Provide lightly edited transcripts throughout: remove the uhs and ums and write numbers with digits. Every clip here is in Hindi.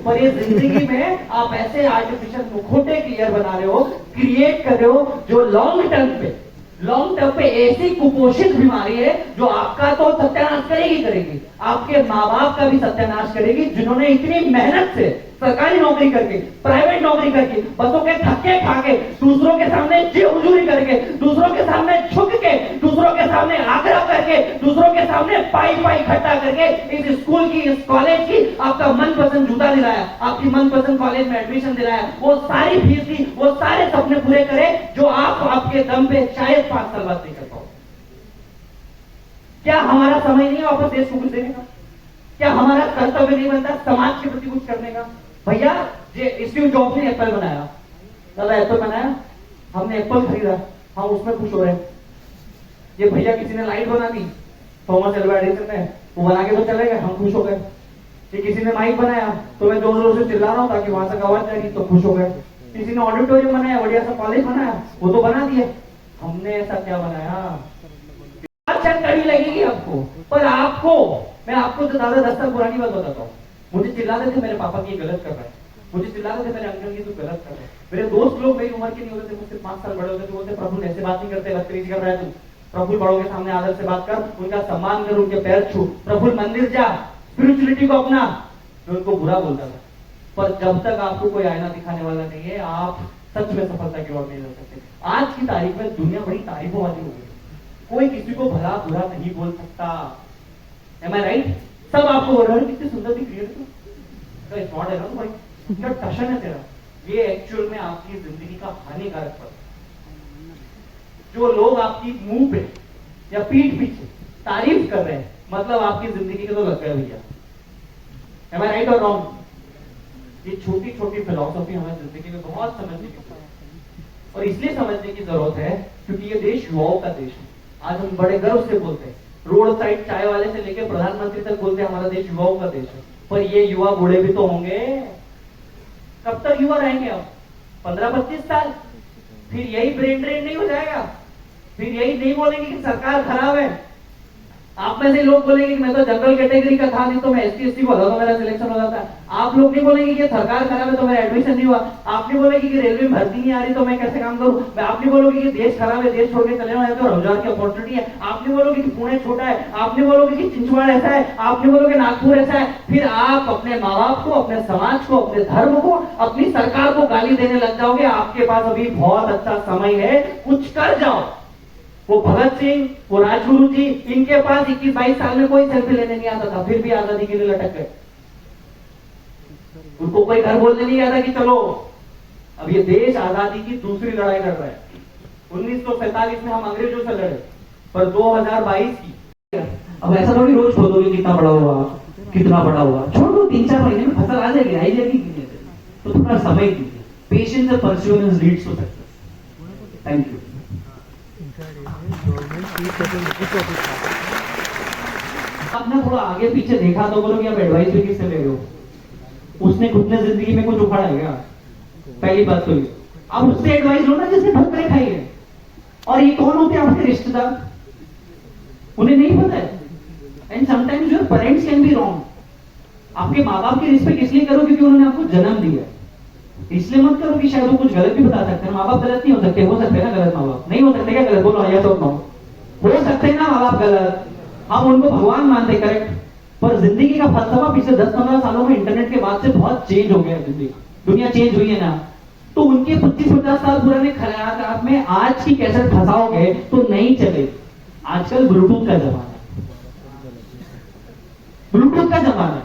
पर ये जिंदगी में आप ऐसे आर्टिफिशियल मुखौटे क्लियर बना रहे हो, क्रिएट कर रहे हो, जो लॉन्ग टर्म पे ऐसी कुपोषित बीमारी है जो आपका तो सत्यानाश करेगी, आपके माँ बाप का भी सत्यानाश करेगी, जिन्होंने इतनी मेहनत से सरकारी नौकरी करके, प्राइवेट नौकरी करके, बसों के धक्के खा के, दूसरों के सामने जी हुजूरी करके, दूसरों के सामने झुक के, दूसरों के सामने आग्रह करके, दूसरों के सामने पाई इकट्ठा करके इस स्कूल की, इस कॉलेज की आपका मनपसंद जूता दिलाया, आपकी मनपसंद कॉलेज में एडमिशन दिलाया, वो सारी फीस दी, वो सारे सपने पूरे करे जो आप आपके दम पे शायद 5 साल बाद नहीं कर पाओ। क्या हमारा समय नहीं है वापस देश को कुछ देने का? क्या हमारा कर्तव्य नहीं बनता समाज के प्रति कुछ करने का? भैया ये स्टीव जॉब्स ने एप्पल बनाया, दादा एप्पल बनाया, हमने एप्पल खरीदा, हम उसमें खुश हो रहे हैं। ये भैया किसी ने लाइट बना दी, थॉमस एल्वा एडिसन ने, वो बना के तो चले गए, हम खुश हो गए। ये किसी ने माइक बनाया तो मैं जोर जोर से चिल्ला रहा हूं ताकि वहां से आवाज जा रही, तो खुश हो गए। किसी ने ऑडिटोरियम बनाया, बढ़िया सा कॉलेज बनाया, वो तो बना दिया, हमने ऐसा क्या बनाया? अच्छा कड़ी लगेगी आपको, पर आपको, मैं आपको तो दादा 10 साल पुरानी बात बताता हूँ। मुझे चिल्लाते थे मेरे पापा की गलत कर रहा है, मुझे चिल्लाते थे मेरे अंकल की तू गलत कर रहा है। मेरे दोस्त लोग मेरी उम्र के नहीं होते थे, मुझसे 5 साल बड़े होते थे, बोलते प्रफुल्ल ऐसे बात नहीं करते, बदतमीजी कर रहा है तू, प्रफुल्ल बड़ों के सामने आदर से बात कर, उनका सम्मान कर, उनके पैर छू, प्रफुल्ल मंदिर जा, स्पिरिचुअलिटी को अपना। मैं उनको बुरा बोलता था, पर जब तक आपको कोई आईना दिखाने वाला नहीं है, आप सच में सफलता की ओर नहीं जा सकते। आज की तारीख में दुनिया बड़ी तारीफों वाली हो गई, कोई किसी को भला बुरा नहीं बोल सकता। Am I right? सब आपको बोल रहे हैं कितनी सुंदर दिख रही है तू, स्मार्ट है ना तू भाई, क्या टशन है तेरा। ये एक्चुअल में आपकी जिंदगी का हानिकारक फल। जो लोग आपकी मुंह पे या पीठ पीछे तारीफ कर रहे हैं, मतलब आपकी जिंदगी के तो लग गए भैया। Am I right or wrong? ये छोटी छोटी फिलॉसफी हमें जिंदगी में बहुत समझने की जरूरत है, और इसलिए समझने की जरूरत है क्योंकि ये देश युवाओं का देश है। आज हम बड़े गर्व से बोलते हैं, रोड साइड चाय वाले से लेकर प्रधानमंत्री तक बोलते हैं हमारा देश युवाओं का देश है, पर ये युवा बूढ़े भी तो होंगे। कब तक युवा रहेंगे अब? 15-25 साल, फिर यही ब्रेन ड्रेन नहीं हो जाएगा? फिर यही नहीं बोलेंगे कि सरकार खराब है? आप में से लोग बोलेंगे कि मैं तो जनरल कैटेगरी का था, नहीं तो मैं ST SC को होता तो मेरा सिलेक्शन हो जाता। आप लोग नहीं बोलेंगे कि सरकार खराब है तो मेरा एडमिशन नहीं हुआ। आप नहीं बोलेंगे कि रेलवे में भर्ती नहीं आ रही तो मैं कैसे काम करूं। आप नहीं बोलोगे कि देश खराब है, देश छोड़ के चले जाओ तो रोजगार की अपॉर्चुनिटी है। आप नहीं बोलोगे कि पुणे छोटा है, आप नहीं बोलोगे कि चिंचवाड़ ऐसा है, आप नहीं बोलोगे नागपुर ऐसा है। फिर आप अपने माँ बाप को, अपने समाज को, अपने धर्म को, अपनी सरकार को गाली देने लग जाओगे। आपके पास अभी बहुत अच्छा समय है, कुछ कर जाओ। वो भगत सिंह, वो राजगुरु जी, इनके पास 21-22 साल में कोई सेल्फी लेने नहीं आता था, फिर भी आजादी के लिए लटक गए। उनको कोई घर बोलने नहीं आता कि चलो। अब ये देश आजादी की दूसरी लड़ाई लड़ रहा है। 1947 में हम अंग्रेजों से लड़े, पर 2022 की। अब ऐसा थोड़ी रोज खोदोगे कितना बड़ा हुआ, कितना बड़ा हुआ। छोड़ दो, 3-4 महीने में फसल आ जाएगी, आई जाएगी। तो थोड़ा समय दीजिए। Patience and perseverance leads to success. Thank you. आपने थोड़ा आगे पीछे देखा तो बोलो कि आप एडवाइस भी किससे ले रहे हो? उसने खुद ने जिंदगी में कुछ उखाड़ा है क्या? पहली बात तो ये, आप उससे एडवाइस लो ना जिसने ठोकरें खाई है। और ये कौन होते हैं आपके रिश्तेदार? उन्हें नहीं पता है। And sometimes your parents can be wrong. आपके माँ बाप की रिस्पेक्ट इसलिए करो क्योंकि उन्होंने आपको जन्म दिया है, इसलिए मत करो कि शायद वो कुछ गलत भी बता सकते हैं। माँ बाप गलत नहीं हो सकते, हो सकते हैं ना गलत? माँ बाप नहीं हो सकते क्या गलत? बोलो या तो हो सकते हैं ना माँ बाप गलत, हम उनको भगवान मानते, करेक्ट। पर जिंदगी का फलसफा पिछले 10-15 सालों में इंटरनेट के बाद से बहुत चेंज हो गया है। जिंदगी, दुनिया चेंज हुई है ना। तो उनके 25-50 साल पुराने ख्यालात में आज की कैसेट फंसाओगे तो नहीं चले। आजकल ब्लूटूथ का जमाना है, ब्लूटूथ का जमाना है,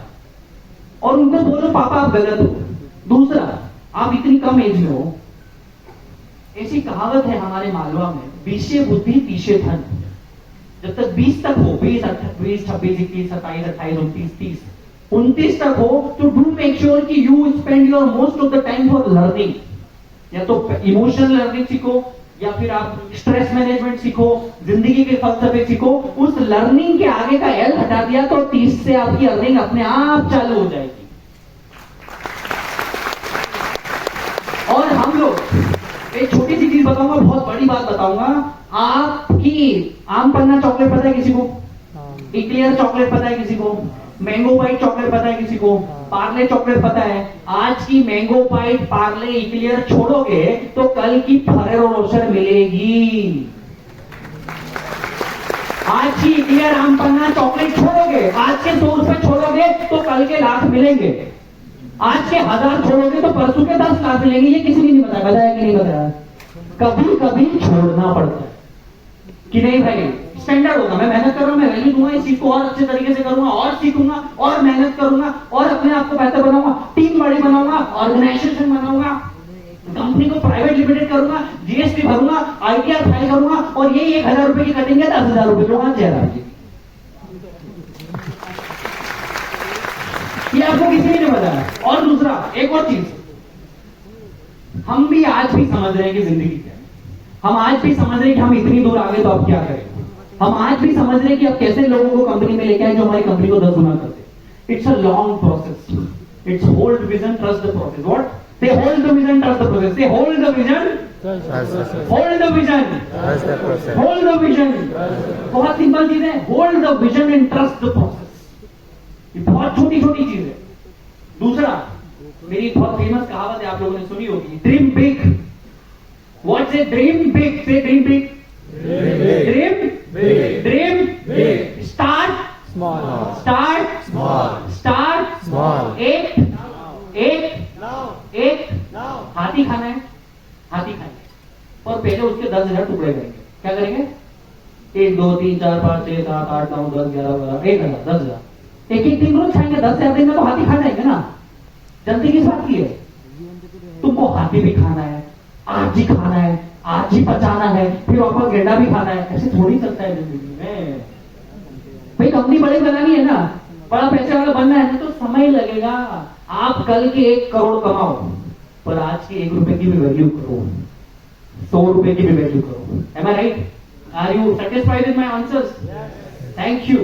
और उनको बोलो पापा आप गलत हो। दूसरा, आप इतनी कम एज में हो। ऐसी कहावत है हमारे मालवा में, 20 बुद्धि 30 धन। जब तक 20 तक हो, 20, 26, 21, 27, 28, 29, 30, 29 तक हो, तो डू मेक श्योर कि you spend your most of the time for learning. या तो इमोशनल लर्निंग सीखो, या फिर आप स्ट्रेस मैनेजमेंट सीखो, जिंदगी के फलसफे सीखो। उस लर्निंग के आगे का एल हटा दिया तो 30 से आपकी अर्निंग अपने आप चालू हो जाएगी। और हम लोग, एक छोटी सी चीज बताऊंगा, बहुत बड़ी बात बताऊंगा। आपकी आम पन्ना चॉकलेट पता है किसी को? इक्लेयर चॉकलेट पता है किसी को? मैंगो वाइट चॉकलेट पता है किसी को? पार्ले चॉकलेट पता है, आज की मैंगो बाइट पार्ले इक्लियर छोड़ोगे तो कल की फरेरो रोशर मिलेगी। आज की इक्लियर आम पन्ना चॉकलेट छोड़ोगे, आज के 100 रुपए छोड़ोगे तो कल के लाख मिलेंगे। आज के 1000 छोड़ोगे तो परसों के 10 लाख मिलेंगे। ये किसी ने नहीं बताया कि नहीं बताया? कभी कभी छोड़ना पड़ता है कि नहीं भाई, स्टैंडर्ड होगा। मैं मेहनत कर रहा हूं, मैं वैल्यू दूंगा, इस चीज को और अच्छे तरीके से करूंगा, और सीखूंगा, और मेहनत करूंगा, और अपने आप को बेहतर बनाऊंगा, टीम बड़ी बनाऊंगा, ऑर्गेनाइजेशन बनाऊंगा, कंपनी को प्राइवेट लिमिटेड करूंगा, जीएसटी भरूंगा, आईटीआर फाइल करूंगा, और ये 1000 रुपए की कटिंग है 10,000 रुपए लोग जयराम जी। ये आपको किसी ने नहीं बताया। और दूसरा एक और चीज, हम भी आज भी समझ रहे हैं कि जिंदगी क्या है। हम आज भी समझ रहे हैं कि हम इतनी दूर आगे तो अब क्या करें। हम आज भी समझ रहे हैं कि अब कैसे लोगों को कंपनी में लेके आए जो हमारी कंपनी को 10 गुना करते। It's a long process. It's hold vision, trust the process. What? They hold the vision, trust the process. They hold the vision, hold the vision, hold the vision. बहुत सिंपल चीज है, hold the vision and trust the process. ये बहुत छोटी छोटी चीज है। दूसरा, मेरी बहुत फेमस कहावत है, आप लोगों ने सुनी होगी, dream big. What's a dream big? Say dream big. Dream big. Dream big. Start small. Start small. Start small. एक हाथी खाना है, हाथी खाएंगे और पहले उसके 10,000 टुकड़े करेंगे। क्या करेंगे? 1 2 3 4 5 6 7 8 9 10 11 12 1,000 10,000 एक दिन रोज खाएंगे। 10,000 दिन में तो हाथी खा जाएंगे ना। जल्दी किस बात की है? तुमको हाथी भी खाना है, आज ही खाना है, आज ही पचाना है, फिर वापस गेंडा भी खाना है। ऐसे थोड़ी चलता है जिंदगी में भाई। कंपनी बड़ी बनानी है ना, बड़ा पैसे वाला बनना है ना, तो समय लगेगा। आप कल के 1 करोड़ कमाओ, पर आज के 1 रुपए की भी वैल्यू करो, 100 रुपए की भी वैल्यू करो। Am I right? Are you satisfied with my answers? Yes. Thank you.